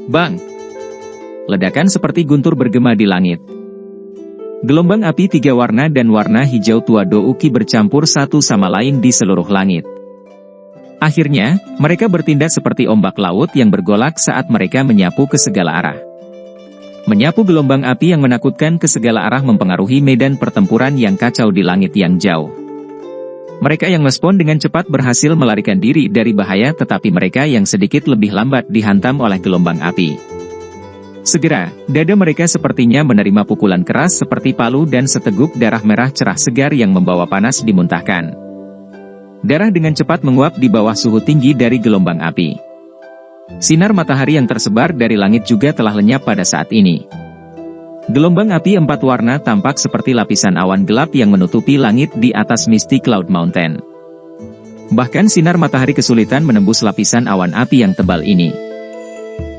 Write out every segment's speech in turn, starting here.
Bang! Ledakan seperti guntur bergema di langit. Gelombang api 3 warna dan warna hijau tua Douki bercampur satu sama lain di seluruh langit. Akhirnya, mereka bertindak seperti ombak laut yang bergolak saat mereka menyapu ke segala arah. Menyapu gelombang api yang menakutkan ke segala arah mempengaruhi medan pertempuran yang kacau di langit yang jauh. Mereka yang respon dengan cepat berhasil melarikan diri dari bahaya, tetapi mereka yang sedikit lebih lambat dihantam oleh gelombang api. Segera, dada mereka sepertinya menerima pukulan keras seperti palu dan seteguk darah merah cerah segar yang membawa panas dimuntahkan. Darah dengan cepat menguap di bawah suhu tinggi dari gelombang api. Sinar matahari yang tersebar dari langit juga telah lenyap pada saat ini. Gelombang api 4 warna tampak seperti lapisan awan gelap yang menutupi langit di atas Misty Cloud Mountain. Bahkan sinar matahari kesulitan menembus lapisan awan api yang tebal ini.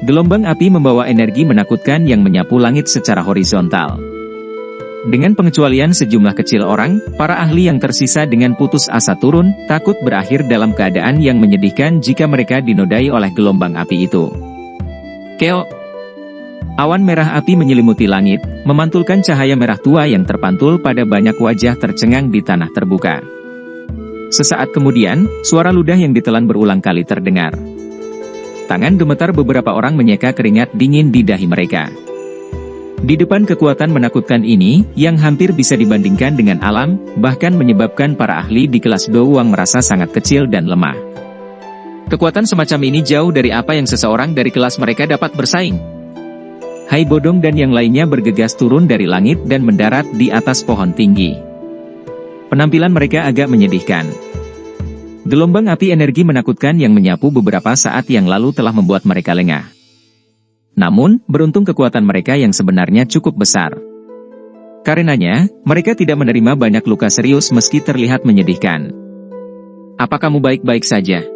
Gelombang api membawa energi menakutkan yang menyapu langit secara horizontal. Dengan pengecualian sejumlah kecil orang, para ahli yang tersisa dengan putus asa turun, takut berakhir dalam keadaan yang menyedihkan jika mereka dinodai oleh gelombang api itu. Keok! Awan merah api menyelimuti langit, memantulkan cahaya merah tua yang terpantul pada banyak wajah tercengang di tanah terbuka. Sesaat kemudian, suara ludah yang ditelan berulang kali terdengar. Tangan gemetar beberapa orang menyeka keringat dingin di dahi mereka. Di depan kekuatan menakutkan ini, yang hampir bisa dibandingkan dengan alam, bahkan menyebabkan para ahli di kelas Douang merasa sangat kecil dan lemah. Kekuatan semacam ini jauh dari apa yang seseorang dari kelas mereka dapat bersaing. Hai Bodong dan yang lainnya bergegas turun dari langit dan mendarat di atas pohon tinggi. Penampilan mereka agak menyedihkan. Gelombang api energi menakutkan yang menyapu beberapa saat yang lalu telah membuat mereka lengah. Namun, beruntung kekuatan mereka yang sebenarnya cukup besar. Karenanya, mereka tidak menerima banyak luka serius meski terlihat menyedihkan. Apa kamu baik-baik saja?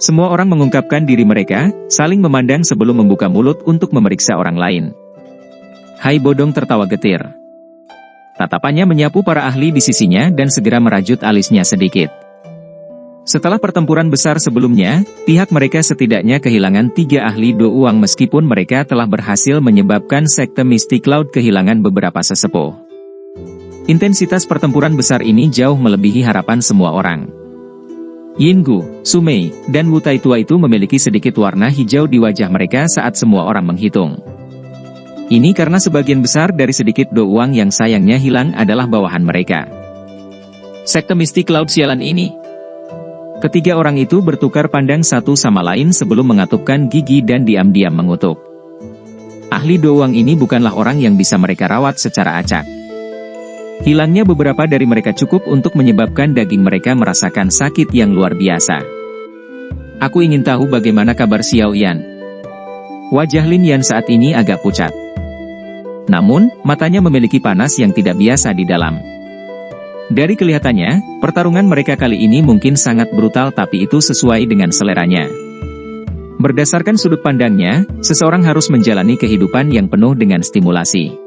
Semua orang mengungkapkan diri mereka, saling memandang sebelum membuka mulut untuk memeriksa orang lain. Hai Bodong tertawa getir. Tatapannya menyapu para ahli di sisinya dan segera merajut alisnya sedikit. Setelah pertempuran besar sebelumnya, pihak mereka setidaknya kehilangan 3 ahli Douang meskipun mereka telah berhasil menyebabkan sekte Misty Cloud kehilangan beberapa sesepuh. Intensitas pertempuran besar ini jauh melebihi harapan semua orang. Yinggu, Sumei, dan Wu Taitua itu memiliki sedikit warna hijau di wajah mereka saat semua orang menghitung. Ini karena sebagian besar dari sedikit Douang yang sayangnya hilang adalah bawahan mereka. Sekte Misty Cloud sialan ini. Ketiga orang itu bertukar pandang satu sama lain sebelum mengatupkan gigi dan diam-diam mengutuk. Ahli Douang ini bukanlah orang yang bisa mereka rawat secara acak. Hilangnya beberapa dari mereka cukup untuk menyebabkan daging mereka merasakan sakit yang luar biasa. Aku ingin tahu bagaimana kabar Xiao Yan. Wajah Lin Yan saat ini agak pucat. Namun, matanya memiliki panas yang tidak biasa di dalam. Dari kelihatannya, pertarungan mereka kali ini mungkin sangat brutal tapi itu sesuai dengan seleranya. Berdasarkan sudut pandangnya, seseorang harus menjalani kehidupan yang penuh dengan stimulasi.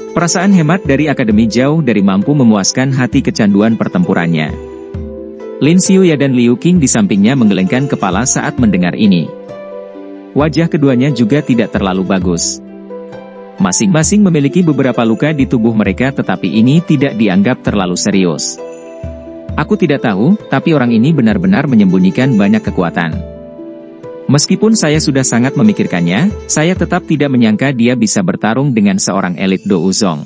Perasaan hemat dari akademi jauh dari mampu memuaskan hati kecanduan pertempurannya. Lin Xiuya dan Liu Qing di sampingnya menggelengkan kepala saat mendengar ini. Wajah keduanya juga tidak terlalu bagus. Masing-masing memiliki beberapa luka di tubuh mereka tetapi ini tidak dianggap terlalu serius. Aku tidak tahu, tapi orang ini benar-benar menyembunyikan banyak kekuatan. Meskipun saya sudah sangat memikirkannya, saya tetap tidak menyangka dia bisa bertarung dengan seorang elit Douzong.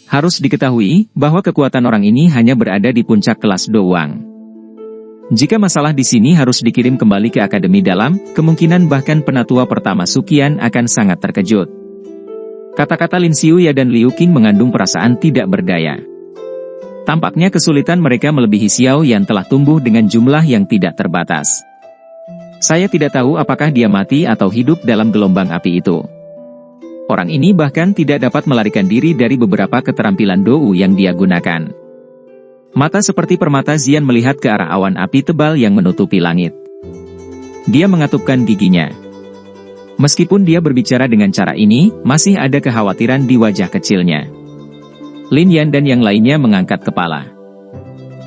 Harus diketahui, bahwa kekuatan orang ini hanya berada di puncak kelas Douang. Jika masalah di sini harus dikirim kembali ke Akademi Dalam, kemungkinan bahkan penatua pertama Suqian akan sangat terkejut. Kata-kata Lin Xiuya dan Liu Qing mengandung perasaan tidak berdaya. Tampaknya kesulitan mereka melebihi Xiao yang telah tumbuh dengan jumlah yang tidak terbatas. Saya tidak tahu apakah dia mati atau hidup dalam gelombang api itu. Orang ini bahkan tidak dapat melarikan diri dari beberapa keterampilan Dou yang dia gunakan. Mata seperti permata Zian melihat ke arah awan api tebal yang menutupi langit. Dia mengatupkan giginya. Meskipun dia berbicara dengan cara ini, masih ada kekhawatiran di wajah kecilnya. Lin Yan dan yang lainnya mengangkat kepala.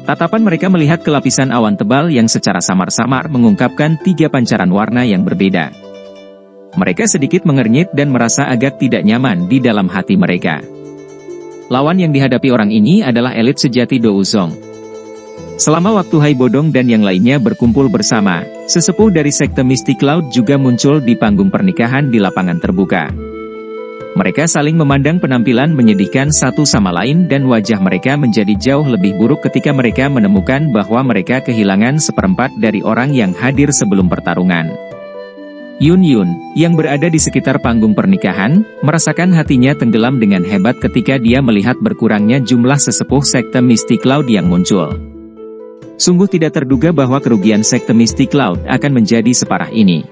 Tatapan mereka melihat ke lapisan awan tebal yang secara samar-samar mengungkapkan 3 pancaran warna yang berbeda. Mereka sedikit mengernyit dan merasa agak tidak nyaman di dalam hati mereka. Lawan yang dihadapi orang ini adalah elit sejati Douzong. Selama waktu Hai Bodong dan yang lainnya berkumpul bersama, sesepuh dari sekte Mystic Cloud juga muncul di panggung pernikahan di lapangan terbuka. Mereka saling memandang penampilan menyedihkan satu sama lain dan wajah mereka menjadi jauh lebih buruk ketika mereka menemukan bahwa mereka kehilangan seperempat dari orang yang hadir sebelum pertarungan. Yun Yun, yang berada di sekitar panggung pernikahan, merasakan hatinya tenggelam dengan hebat ketika dia melihat berkurangnya jumlah sesepuh sekte Mystic Cloud yang muncul. Sungguh tidak terduga bahwa kerugian sekte Mystic Cloud akan menjadi separah ini.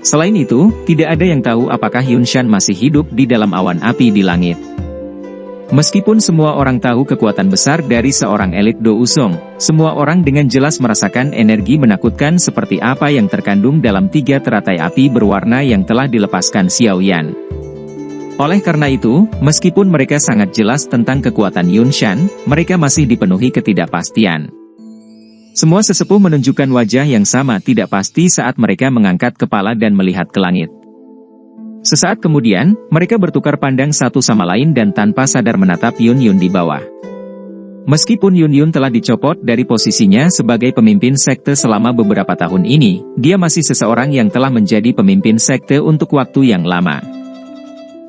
Selain itu, tidak ada yang tahu apakah Yun Shan masih hidup di dalam awan api di langit. Meskipun semua orang tahu kekuatan besar dari seorang elit Douzong, semua orang dengan jelas merasakan energi menakutkan seperti apa yang terkandung dalam 3 teratai api berwarna yang telah dilepaskan Xiao Yan. Oleh karena itu, meskipun mereka sangat jelas tentang kekuatan Yun Shan, mereka masih dipenuhi ketidakpastian. Semua sesepuh menunjukkan wajah yang sama tidak pasti saat mereka mengangkat kepala dan melihat ke langit. Sesaat kemudian, mereka bertukar pandang satu sama lain dan tanpa sadar menatap Yun Yun di bawah. Meskipun Yun Yun telah dicopot dari posisinya sebagai pemimpin sekte selama beberapa tahun ini, dia masih seseorang yang telah menjadi pemimpin sekte untuk waktu yang lama.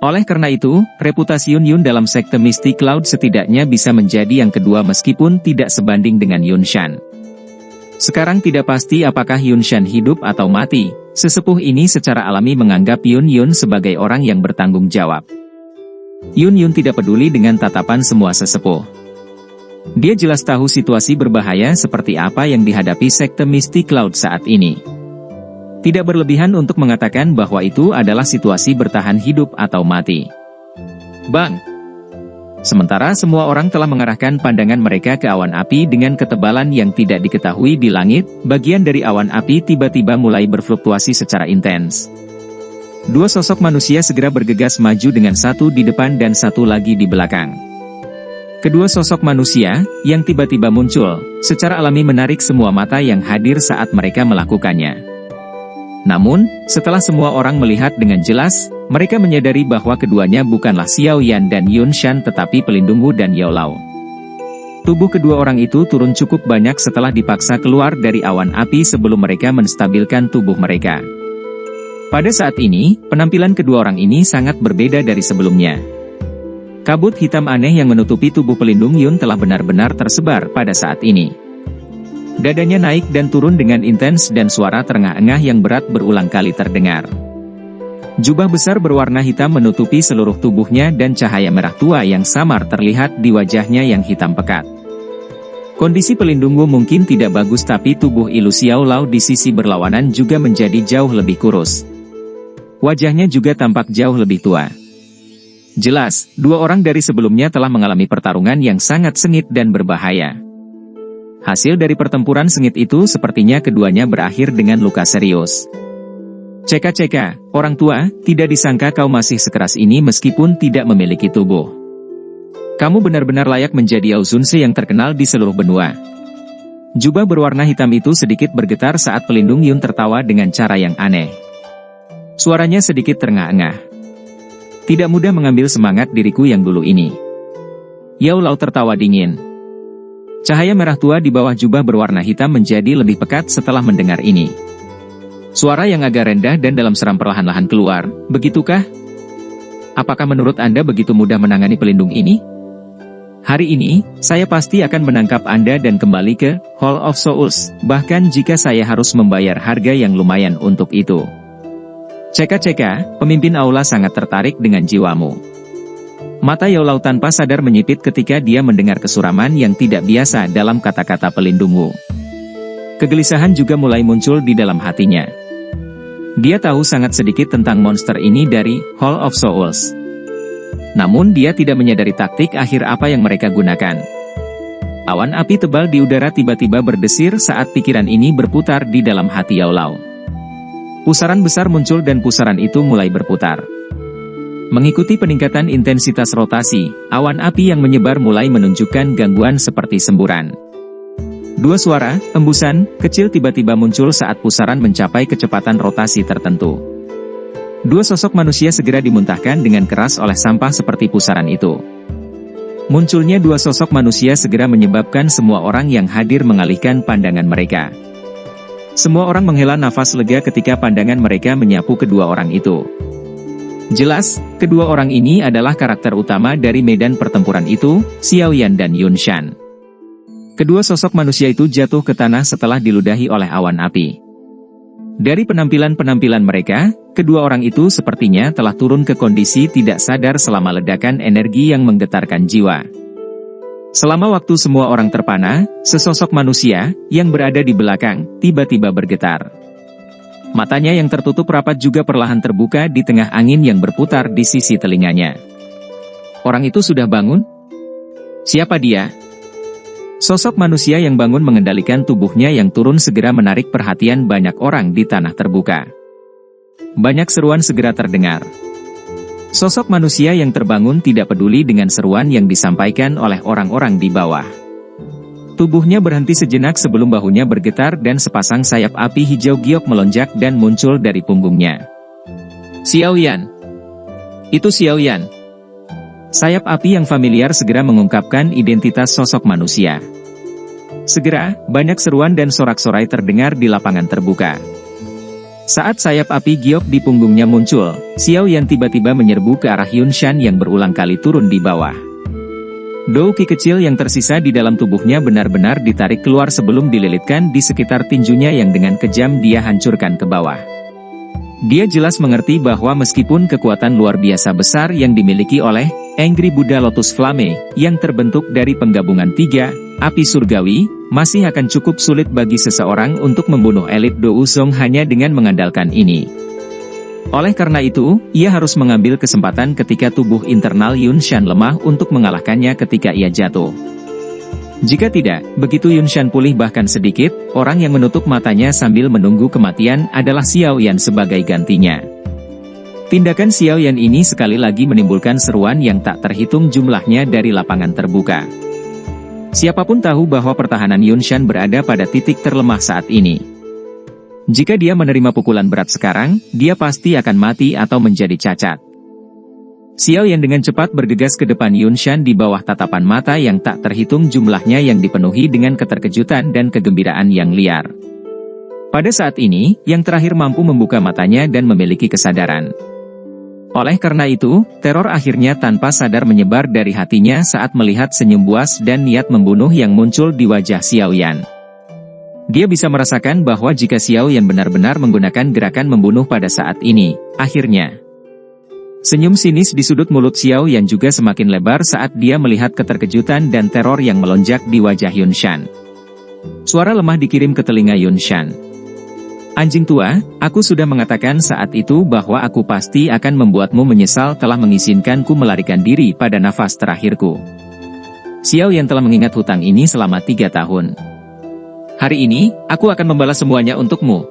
Oleh karena itu, reputasi Yun Yun dalam sekte Mystic Cloud setidaknya bisa menjadi yang kedua meskipun tidak sebanding dengan Yun Shan. Sekarang tidak pasti apakah Yun Shan hidup atau mati, sesepuh ini secara alami menganggap Yun Yun sebagai orang yang bertanggung jawab. Yun Yun tidak peduli dengan tatapan semua sesepuh. Dia jelas tahu situasi berbahaya seperti apa yang dihadapi sekte Mystic Cloud saat ini. Tidak berlebihan untuk mengatakan bahwa itu adalah situasi bertahan hidup atau mati. Bang! Sementara semua orang telah mengarahkan pandangan mereka ke awan api dengan ketebalan yang tidak diketahui di langit, bagian dari awan api tiba-tiba mulai berfluktuasi secara intens. 2 sosok manusia segera bergegas maju dengan satu di depan dan satu lagi di belakang. Kedua sosok manusia, yang tiba-tiba muncul, secara alami menarik semua mata yang hadir saat mereka melakukannya. Namun, setelah semua orang melihat dengan jelas, mereka menyadari bahwa keduanya bukanlah Xiao Yan dan Yun Shan tetapi Pelindung Wu dan Yao Lao. Tubuh kedua orang itu turun cukup banyak setelah dipaksa keluar dari awan api sebelum mereka menstabilkan tubuh mereka. Pada saat ini, penampilan kedua orang ini sangat berbeda dari sebelumnya. Kabut hitam aneh yang menutupi tubuh Pelindung Yun telah benar-benar tersebar pada saat ini. Dadanya naik dan turun dengan intens dan suara terengah-engah yang berat berulang kali terdengar. Jubah besar berwarna hitam menutupi seluruh tubuhnya dan cahaya merah tua yang samar terlihat di wajahnya yang hitam pekat. Kondisi Pelindung Wu mungkin tidak bagus tapi tubuh ilusi Yao Lao di sisi berlawanan juga menjadi jauh lebih kurus. Wajahnya juga tampak jauh lebih tua. Jelas, 2 orang dari sebelumnya telah mengalami pertarungan yang sangat sengit dan berbahaya. Hasil dari pertempuran sengit itu sepertinya keduanya berakhir dengan luka serius. Ceka-ceka, orang tua, tidak disangka kau masih sekeras ini meskipun tidak memiliki tubuh. Kamu benar-benar layak menjadi Yao Zunse yang terkenal di seluruh benua. Jubah berwarna hitam itu sedikit bergetar saat Pelindung Yun tertawa dengan cara yang aneh. Suaranya sedikit terengah-engah. Tidak mudah mengambil semangat diriku yang dulu ini. Yao Lao tertawa dingin. Cahaya merah tua di bawah jubah berwarna hitam menjadi lebih pekat setelah mendengar ini. Suara yang agak rendah dan dalam seram perlahan-lahan keluar, begitukah? Apakah menurut Anda begitu mudah menangani pelindung ini? Hari ini, saya pasti akan menangkap Anda dan kembali ke Hall of Souls, bahkan jika saya harus membayar harga yang lumayan untuk itu. Ceka-ceka, pemimpin aula sangat tertarik dengan jiwamu. Mata Yao Lao tanpa sadar menyipit ketika dia mendengar kesuraman yang tidak biasa dalam kata-kata Pelindung Wu. Kegelisahan juga mulai muncul di dalam hatinya. Dia tahu sangat sedikit tentang monster ini dari Hall of Souls. Namun dia tidak menyadari taktik akhir apa yang mereka gunakan. Awan api tebal di udara tiba-tiba berdesir saat pikiran ini berputar di dalam hati Yao Lao. Pusaran besar muncul dan pusaran itu mulai berputar. Mengikuti peningkatan intensitas rotasi, awan api yang menyebar mulai menunjukkan gangguan seperti semburan. 2 suara, embusan, kecil tiba-tiba muncul saat pusaran mencapai kecepatan rotasi tertentu. Dua sosok manusia segera dimuntahkan dengan keras oleh sampah seperti pusaran itu. Munculnya dua sosok manusia segera menyebabkan semua orang yang hadir mengalihkan pandangan mereka. Semua orang menghela nafas lega ketika pandangan mereka menyapu kedua orang itu. Jelas, kedua orang ini adalah karakter utama dari medan pertempuran itu, Xiaoyan dan Yunshan. Kedua sosok manusia itu jatuh ke tanah setelah diludahi oleh awan api. Dari penampilan-penampilan mereka, kedua orang itu sepertinya telah turun ke kondisi tidak sadar selama ledakan energi yang menggetarkan jiwa. Selama waktu semua orang terpana, sesosok manusia, yang berada di belakang, tiba-tiba bergetar. Matanya yang tertutup rapat juga perlahan terbuka di tengah angin yang berputar di sisi telinganya. Orang itu sudah bangun? Siapa dia? Sosok manusia yang bangun mengendalikan tubuhnya yang turun segera menarik perhatian banyak orang di tanah terbuka. Banyak seruan segera terdengar. Sosok manusia yang terbangun tidak peduli dengan seruan yang disampaikan oleh orang-orang di bawah. Tubuhnya berhenti sejenak sebelum bahunya bergetar dan sepasang sayap api hijau giok melonjak dan muncul dari punggungnya. Xiaoyan! Itu Xiaoyan! Sayap api yang familiar segera mengungkapkan identitas sosok manusia. Segera, banyak seruan dan sorak-sorai terdengar di lapangan terbuka. Saat sayap api giok di punggungnya muncul, Xiaoyan tiba-tiba menyerbu ke arah Yunshan yang berulang kali turun di bawah. Douki kecil yang tersisa di dalam tubuhnya benar-benar ditarik keluar sebelum dililitkan di sekitar tinjunya yang dengan kejam dia hancurkan ke bawah. Dia jelas mengerti bahwa meskipun kekuatan luar biasa besar yang dimiliki oleh Angry Buddha Lotus Flame, yang terbentuk dari penggabungan 3 api surgawi, masih akan cukup sulit bagi seseorang untuk membunuh elit Dou Zong hanya dengan mengandalkan ini. Oleh karena itu, ia harus mengambil kesempatan ketika tubuh internal Yunshan lemah untuk mengalahkannya ketika ia jatuh. Jika tidak, begitu Yunshan pulih bahkan sedikit, orang yang menutup matanya sambil menunggu kematian adalah Xiaoyan sebagai gantinya. Tindakan Xiaoyan ini sekali lagi menimbulkan seruan yang tak terhitung jumlahnya dari lapangan terbuka. Siapapun tahu bahwa pertahanan Yunshan berada pada titik terlemah saat ini. Jika dia menerima pukulan berat sekarang, dia pasti akan mati atau menjadi cacat. Xiaoyan dengan cepat bergegas ke depan Yunshan di bawah tatapan mata yang tak terhitung jumlahnya yang dipenuhi dengan keterkejutan dan kegembiraan yang liar. Pada saat ini, yang terakhir mampu membuka matanya dan memiliki kesadaran. Oleh karena itu, teror akhirnya tanpa sadar menyebar dari hatinya saat melihat senyum buas dan niat membunuh yang muncul di wajah Xiaoyan. Dia bisa merasakan bahwa jika Xiaoyan benar-benar menggunakan gerakan membunuh pada saat ini, akhirnya senyum sinis di sudut mulut Xiaoyan juga semakin lebar saat dia melihat keterkejutan dan teror yang melonjak di wajah Yunshan. Suara lemah dikirim ke telinga Yunshan. Anjing tua, aku sudah mengatakan saat itu bahwa aku pasti akan membuatmu menyesal telah mengizinkanku melarikan diri pada nafas terakhirku. Xiaoyan telah mengingat hutang ini selama 3 tahun. Hari ini, aku akan membalas semuanya untukmu.